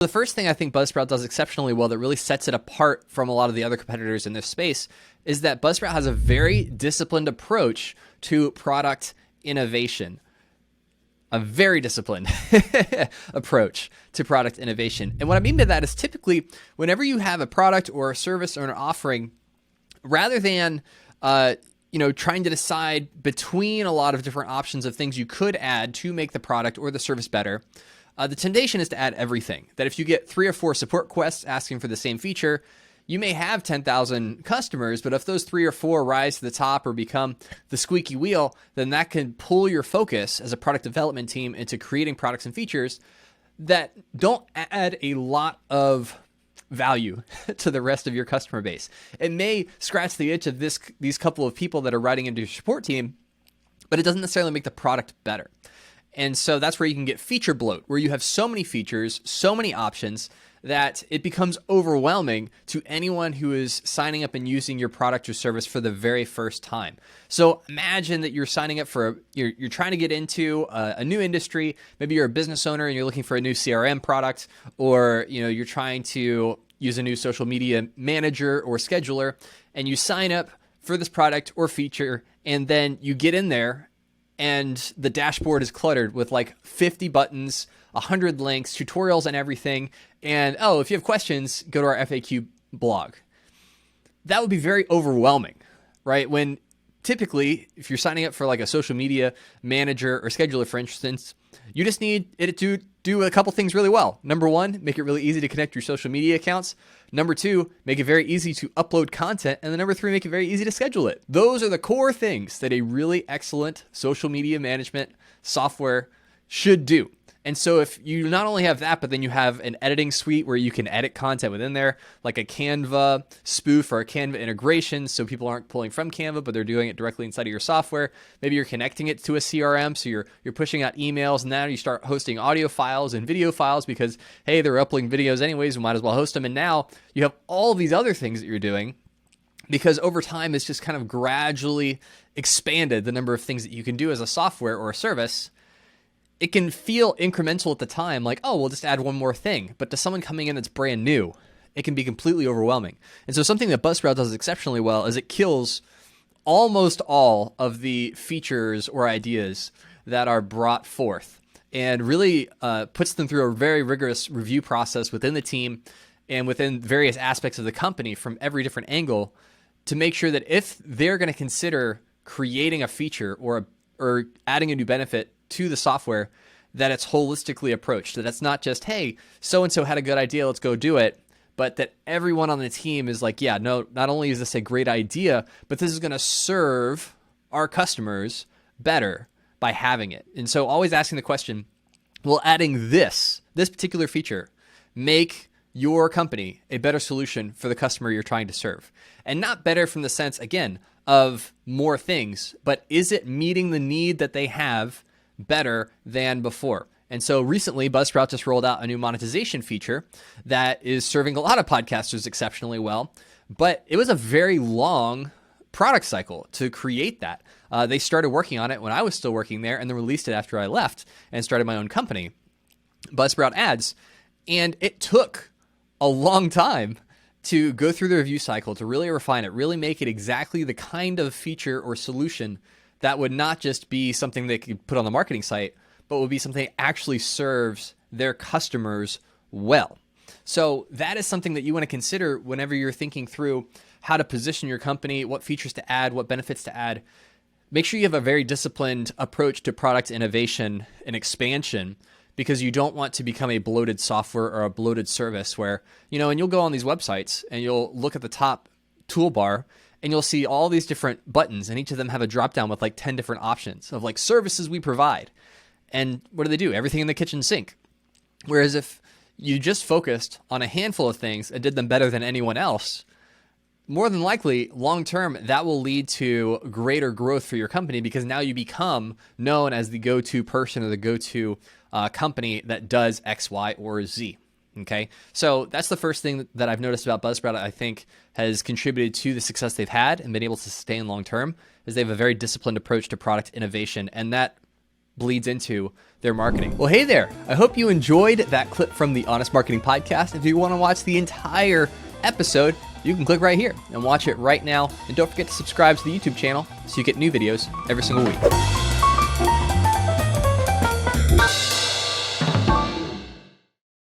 The first thing I think Buzzsprout does exceptionally well that really sets it apart from a lot of the other competitors in this space is that Buzzsprout has a very disciplined approach to product innovation. A very disciplined approach to product innovation. And what I mean by that is typically whenever you have a product or a service or an offering, rather than trying to decide between a lot of different options of things you could add to make the product or the service better, the temptation is to add everything. That if you get 3 or 4 support requests asking for the same feature, you may have 10,000 customers, but if those 3 or 4 rise to the top or become the squeaky wheel, then that can pull your focus as a product development team into creating products and features that don't add a lot of value to the rest of your customer base. It may scratch the itch of these couple of people that are writing into your support team, but it doesn't necessarily make the product better. And so that's where you can get feature bloat, where you have so many features, so many options that it becomes overwhelming to anyone who is signing up and using your product or service for the very first time. So imagine that you're signing up you're trying to get into a new industry. Maybe you're a business owner and you're looking for a new CRM product, or you're trying to use a new social media manager or scheduler, and you sign up for this product or feature, and then you get in there and the dashboard is cluttered with like 50 buttons, 100 links, tutorials and everything. And if you have questions, go to our FAQ blog. That would be very overwhelming, right? When typically, if you're signing up for like a social media manager or scheduler, for instance, you just need it to do a couple things really well. Number 1, make it really easy to connect your social media accounts. Number 2, make it very easy to upload content. And then number 3, make it very easy to schedule it. Those are the core things that a really excellent social media management software should do. And so if you not only have that, but then you have an editing suite where you can edit content within there, like a Canva spoof or a Canva integration, so people aren't pulling from Canva, but they're doing it directly inside of your software. Maybe you're connecting it to a CRM, so you're pushing out emails, and now you start hosting audio files and video files because, hey, they're uploading videos anyways, we might as well host them. And now you have all these other things that you're doing, because over time it's just kind of gradually expanded the number of things that you can do as a software or a service. It can feel incremental at the time, like, we'll just add one more thing. But to someone coming in that's brand new, it can be completely overwhelming. And so something that Buzzsprout does exceptionally well is it kills almost all of the features or ideas that are brought forth and really puts them through a very rigorous review process within the team and within various aspects of the company from every different angle to make sure that if they're going to consider creating a feature or adding a new benefit to the software, that it's holistically approached. That it's not just, hey, so-and-so had a good idea, let's go do it, but that everyone on the team is like, yeah, no, not only is this a great idea, but this is going to serve our customers better by having it. And so always asking the question, will adding this particular feature make your company a better solution for the customer you're trying to serve? And not better from the sense, again, of more things, but is it meeting the need that they have better than before? And so recently, Buzzsprout just rolled out a new monetization feature that is serving a lot of podcasters exceptionally well, but it was a very long product cycle to create that. They started working on it when I was still working there, and then released it after I left and started my own company, Buzzsprout Ads. And it took a long time to go through the review cycle, to really refine it, really make it exactly the kind of feature or solution that would not just be something they could put on the marketing site, but would be something that actually serves their customers well. So that is something that you want to consider whenever you're thinking through how to position your company, what features to add, what benefits to add. Make sure you have a very disciplined approach to product innovation and expansion, because you don't want to become a bloated software or a bloated service where, and you'll go on these websites and you'll look at the top toolbar and you'll see all these different buttons, and each of them have a drop down with like 10 different options of like services we provide. And what do? Everything in the kitchen sink. Whereas if you just focused on a handful of things and did them better than anyone else, more than likely, long term, that will lead to greater growth for your company, because now you become known as the go-to person or the go-to company that does X, Y, or Z. Okay, so that's the first thing that I've noticed about Buzzsprout. I think has contributed to the success they've had and been able to sustain long term, is they have a very disciplined approach to product innovation, and that bleeds into their marketing. Well, hey there. I hope you enjoyed that clip from the Honest Marketing Podcast. If you want to watch the entire episode, you can click right here and watch it right now. And don't forget to subscribe to the YouTube channel so you get new videos every single week.